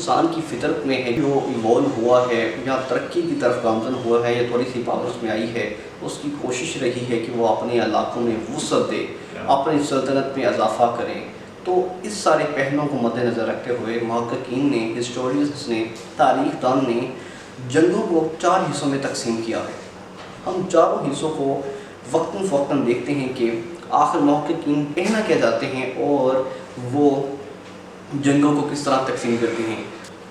انسان کی فطرت میں ہے، جو ایوالو ہوا ہے یا ترقی کی طرف گامزن ہوا ہے یا تھوڑی سی پاورز میں آئی ہے، اس کی کوشش رہی ہے کہ وہ اپنے علاقوں میں وسعت دے، اپنی سلطنت میں اضافہ کریں۔ تو اس سارے پہلوؤں کو مد نظر رکھتے ہوئے محققین نے، ہسٹوریئنس نے، تاریخ دان نے جنگوں کو 4 حصوں میں تقسیم کیا ہے۔ ہم چاروں حصوں کو وقتاً فوقتاً دیکھتے ہیں کہ آخر محققین کہنا کیا جاتے ہیں اور وہ جنگوں کو کس طرح تقسیم کرتے ہیں۔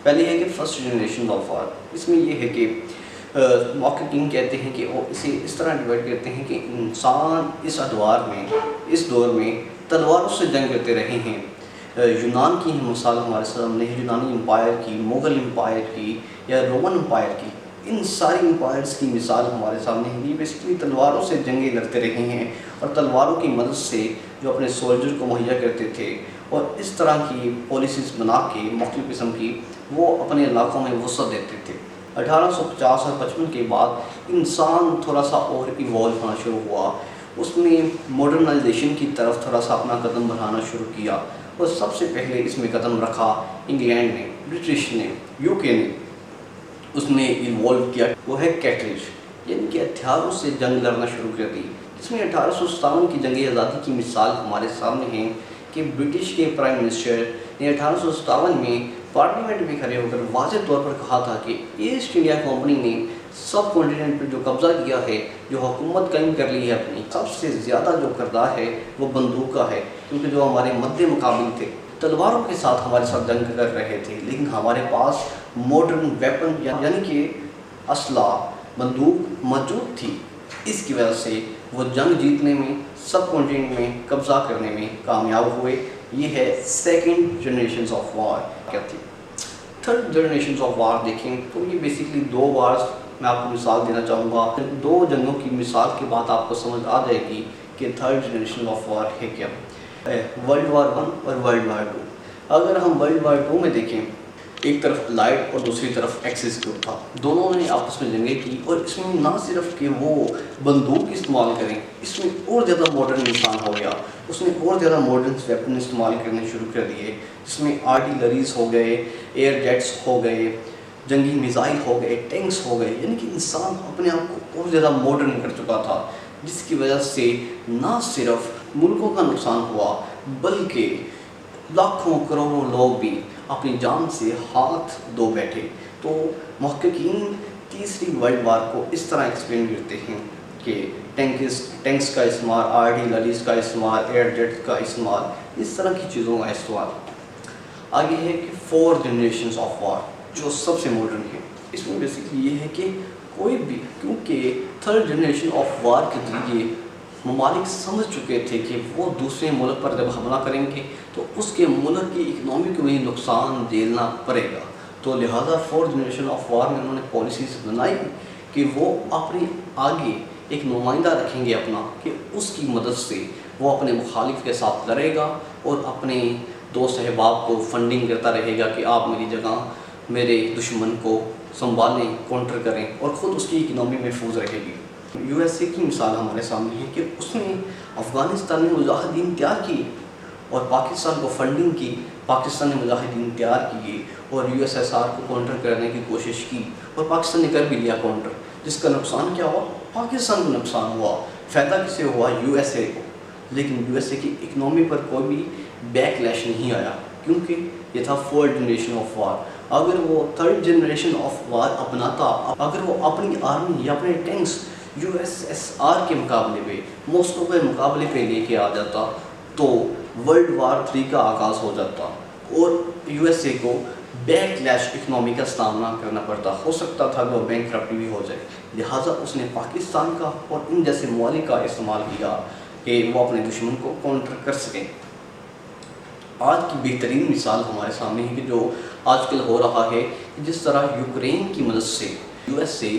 پہلے ہے کہ فرسٹ جنریشن آف وار، اس میں یہ ہے کہ محققین کہتے ہیں کہ وہ اسے اس طرح ڈیوائڈ کرتے ہیں کہ انسان اس ادوار میں، اس دور میں تلواروں سے جنگ کرتے رہے ہیں۔ یونان کی مثال ہمارے سامنے ہے، یونانی امپائر کی، مغل امپائر کی یا رومن امپائر کی، ان ساری امپائرز کی مثال ہمارے سامنے ہے۔ یہ بیسکلی تلواروں سے جنگیں لڑتے رہے ہیں اور تلواروں کی مدد سے جو اپنے سولجر کو مہیا کرتے تھے اور اس طرح کی پالیسیز بنا کے مختلف قسم کی وہ اپنے علاقوں میں وسعت دیتے تھے۔ 1850 اور 55 کے بعد انسان تھوڑا سا اور ایوالو ہونا شروع ہوا، اس نے ماڈرنائزیشن کی طرف تھوڑا سا اپنا قدم بڑھانا شروع کیا اور سب سے پہلے اس میں قدم رکھا انگلینڈ نے، برٹش نے، یو کے نے۔ اس نے ایوالو کیا، وہ ہے کیٹریج، یعنی کہ ہتھیاروں سے جنگ لڑنا شروع کر دی۔ اس میں 1857 کی جنگ آزادی کی مثال ہمارے سامنے ہے کہ برٹش کے پرائم منسٹر نے 1857 میں پارلیمنٹ میں کھڑے ہو کر واضح طور پر کہا تھا کہ ایسٹ انڈیا کمپنی نے سب کانٹیننٹ پر جو قبضہ کیا ہے، جو حکومت قائم کر لی ہے اپنی، سب سے زیادہ جو کردار ہے وہ بندوق کا ہے، کیونکہ جو ہمارے مد مقابل تھے تلواروں کے ساتھ ہمارے ساتھ جنگ کر رہے تھے، لیکن ہمارے پاس ماڈرن ویپن یعنی کہ اسلحہ، بندوق موجود تھی۔ اس کی وجہ سے وہ جنگ جیتنے میں، سب کانٹیننٹ میں قبضہ کرنے میں کامیاب ہوئے۔ یہ ہے سیکنڈ جنریشنز آف وار کیا تھی۔ تھرڈ جنریشنز آف وار دیکھیں تو یہ بیسکلی 2 وارز میں آپ کو مثال دینا چاہوں گا۔ 2 جنگوں کی مثال کے بعد آپ کو سمجھ آ جائے گی کہ تھرڈ جنریشن آف وار ہے کیا، ورلڈ وار 1 اور ورلڈ وار 2۔ اگر ہم ورلڈ وار 2 میں دیکھیں، ایک طرف لائٹ اور دوسری طرف ایکسس گروپ تھا، دونوں نے آپس میں جنگیں کی اور اس میں نہ صرف کہ وہ بندوق استعمال کریں، اس میں اور زیادہ ماڈرن انسان ہو گیا، اس نے اور زیادہ ماڈرن ویپن استعمال کرنے شروع کر دیے، جس میں آرٹیلریز ہو گئے، ایئر جیٹس ہو گئے، جنگی میزائل ہو گئے، ٹینکس ہو گئے، یعنی کہ انسان اپنے آپ کو اور زیادہ ماڈرن کر چکا تھا، جس کی وجہ سے نہ صرف ملکوں کا نقصان ہوا بلکہ لاکھوں کروڑوں لوگ بھی اپنی جان سے ہاتھ دھو بیٹھے۔ تو محققین تیسری ورلڈ وار کو اس طرح ایکسپلین کرتے ہیں کہ ٹینکس کا استعمال، آرٹیلریز کا استعمال، ایئر جیٹ کا استعمال، اس طرح کی چیزوں کا استعمال۔ آگے ہے کہ 4 جنریشنز آف وار، جو سب سے ماڈرن ہے۔ اس میں بیسکلی یہ ہے کہ کوئی بھی، کیونکہ تھرڈ جنریشن آف وار کے ذریعے ممالک سمجھ چکے تھے کہ وہ دوسرے ملک پر جب حملہ کریں گے تو اس کے ملک کی اکنامی کو بھی نقصان جھیلنا پڑے گا، تو لہٰذا 4 جنریشن آف وار میں انہوں نے پالیسیز بنائی کہ وہ اپنے آگے ایک نمائندہ رکھیں گے اپنا، کہ اس کی مدد سے وہ اپنے مخالف کے ساتھ لڑے گا اور اپنے دوست احباب کو فنڈنگ کرتا رہے گا کہ آپ میری جگہ میرے دشمن کو سنبھالیں، کونٹر کریں، اور خود اس کی اکنامی محفوظ رہے گی۔ یو ایس اے کی مثال ہمارے سامنے ہے کہ اس نے افغانستان میں مجاہدین تیار کیے اور پاکستان کو فنڈنگ کی، پاکستان نے مجاہدین تیار کیے اور یو ایس ایس آر کو کونٹر کرنے کی کوشش کی اور پاکستان نے کر بھی لیا کونٹر، جس کا نقصان کیا ہوا؟ پاکستان کو نقصان ہوا۔ فائدہ کسے ہوا؟ یو ایس اے کو، لیکن یو ایس اے کی اکنامی پر کوئی بھی بیک لیش نہیں آیا، کیونکہ یہ تھا 4 جنریشن آف وار۔ اگر وہ 3rd جنریشن آف وار اپناتا، اگر وہ اپنی آرمی یا اپنے tanks U S S R کے مقابلے پہ، ماسکو کے مقابلے پہ لے کے آ جاتا تو ورلڈ وار 3 کا آغاز ہو جاتا اور یو ایس اے کو بیک لیش اکنامی کا سامنا کرنا پڑتا، ہو سکتا تھا کہ وہ بینک کرپٹ بھی ہو جائے۔ لہٰذا اس نے پاکستان کا اور ان جیسے ممالک کا استعمال کیا کہ وہ اپنے دشمن کو کونٹر کر سکیں۔ آج کی بہترین مثال ہمارے سامنے ہے کہ جو آج کل ہو رہا ہے، جس طرح یوکرین کی مدد سے یو ایس اے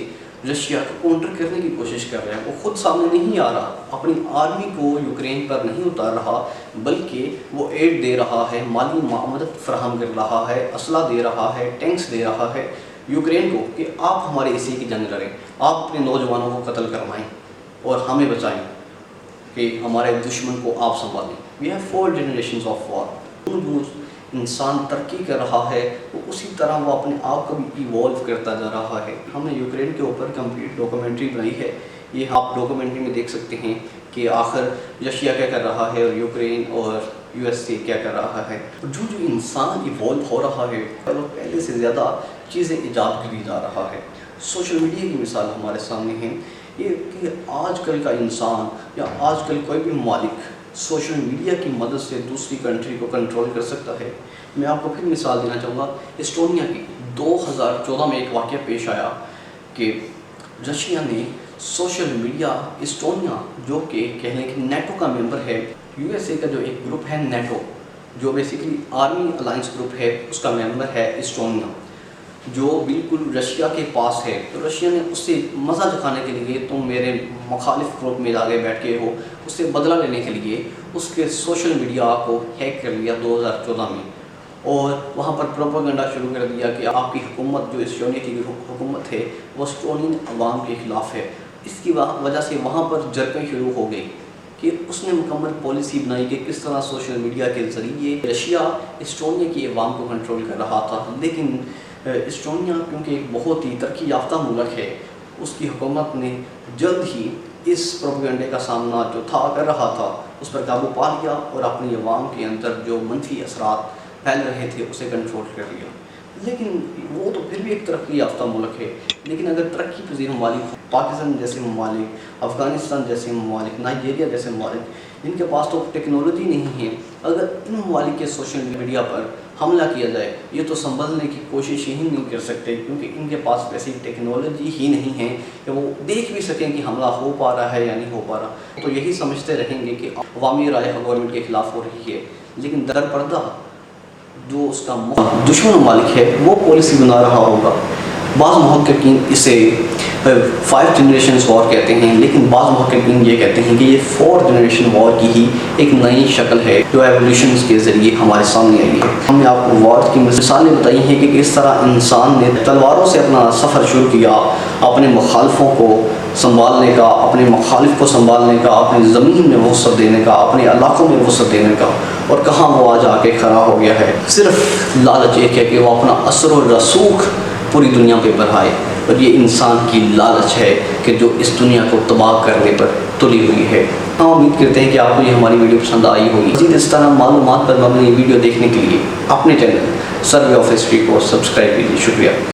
رشیا کو کونٹر کرنے کی کوشش کر رہا ہے، وہ خود سامنے نہیں آ رہا، اپنی آرمی کو یوکرین پر نہیں اتار رہا، بلکہ وہ ایڈ دے رہا ہے، مالی مدد فراہم کر رہا ہے، اسلحہ دے رہا ہے، ٹینکس دے رہا ہے یوکرین کو کہ آپ ہمارے حصے کی جنگ لڑیں، آپ اپنے نوجوانوں کو قتل کروائیں اور ہمیں بچائیں کہ ہمارے دشمن کو آپ سنبھالیں۔ We have 4 generations of war۔ انسان ترقی کر رہا ہے وہ اسی طرح وہ اپنے آپ کو بھی ایوالو کرتا جا رہا ہے۔ ہم نے یوکرین کے اوپر کمپلیٹ ڈاکومنٹری بنائی ہے، یہ آپ ڈاکومنٹری میں دیکھ سکتے ہیں کہ آخر رشیا کیا کر رہا ہے اور یوکرین اور یو ایس اے کیا کر رہا ہے۔ جو انسان ایوالو ہو رہا ہے وہ پہلے سے زیادہ چیزیں ایجاد کری جا رہا ہے۔ سوشل میڈیا کی مثال ہمارے سامنے ہے، یہ کہ آج کل کا انسان یا آج کل کوئی بھی مالک سوشل میڈیا کی مدد سے دوسری کنٹری کو کنٹرول کر سکتا ہے۔ میں آپ کو پھر مثال دینا چاہوں گا اسٹونیا کی۔ 2014 میں ایک واقعہ پیش آیا کہ رشیا نے سوشل میڈیا اسٹونیا جو کہ کہہ لیں کہ نیٹو کا ممبر ہے، یو ایس اے کا جو ایک گروپ ہے نیٹو جو بیسیکلی آرمی الائنس گروپ ہے، اس کا ممبر ہے اسٹونیا جو بالکل رشیا کے پاس ہے۔ تو رشیا نے اس سے مزہ چکھانے کے لیے، تم میرے مخالف گروپ میں آگے بیٹھ کے ہو، اس سے بدلہ لینے کے لیے اس کے سوشل میڈیا کو ہیک کر لیا 2014 میں، اور وہاں پر پروپیگنڈا شروع کر دیا کہ آپ کی حکومت جو اسٹونیا کی حکومت ہے وہ اسٹونین عوام کے خلاف ہے۔ اس کی وجہ سے وہاں پر جھڑپیں شروع ہو گئی کہ اس نے مکمل پالیسی بنائی کہ کس طرح سوشل میڈیا کے ذریعے رشیا اسٹونیا کی عوام کو کنٹرول کر رہا تھا۔ لیکن اسٹونیا کیونکہ ایک بہت ہی ترقی یافتہ ملک ہے، اس کی حکومت نے جلد ہی اس پروپیگنڈے کا سامنا جو تھا کر رہا تھا اس پر قابو پا لیا اور اپنی عوام کے اندر جو منفی اثرات پھیل رہے تھے اسے کنٹرول کر لیا۔ لیکن وہ تو پھر بھی ایک ترقی یافتہ ملک ہے، لیکن اگر ترقی پذیر ممالک پاکستان جیسے ممالک، افغانستان جیسے ممالک، نائجیریا جیسے ممالک جن کے پاس تو ٹیکنالوجی نہیں ہے، اگر ان ممالک کے سوشل میڈیا پر حملہ کیا جائے یہ تو سنبھلنے کی کوشش ہی نہیں کر سکتے، کیونکہ ان کے پاس ویسی ٹیکنالوجی ہی نہیں ہے کہ وہ دیکھ بھی سکیں کہ حملہ ہو پا رہا ہے یا نہیں ہو پا رہا۔ تو یہی سمجھتے رہیں گے کہ عوامی رائے گورنمنٹ کے خلاف ہو رہی ہے، لیکن در پردہ جو اس کا دشمن ممالک ہے وہ پالیسی بنا رہا ہوگا۔ بعض محققین اسے 5 جنریشنز وار کہتے ہیں، لیکن بعض محققین یہ کہتے ہیں کہ یہ 4 جنریشن وار کی ہی ایک نئی شکل ہے جو ایولیوشنز کے ذریعے ہمارے سامنے آئی ہے۔ ہم نے آپ کو وار کی مثالیں بتائی ہیں کہ کس طرح انسان نے تلواروں سے اپنا سفر شروع کیا، اپنے مخالفوں کو سنبھالنے کا، اپنے مخالف کو سنبھالنے کا، اپنی زمین میں وسعت دینے کا، اپنے علاقوں میں وسعت دینے کا، اور کہاں وہ آج آ کے کھڑا ہو گیا ہے۔ صرف لالچ ایک ہے کہ وہ اپنا اثر و رسوخ پوری دنیا پہ بڑھائے، اور یہ انسان کی لالچ ہے کہ جو اس دنیا کو تباہ کرنے پر تلی ہوئی ہے۔ ہم امید کرتے ہیں کہ آپ کو یہ ہماری ویڈیو پسند آئی ہوگی۔ مزید اس طرح معلومات پر مبنی ویڈیو دیکھنے کے لیے اپنے چینل سروے آف ہسٹری کو سبسکرائب کیجیے۔ شکریہ۔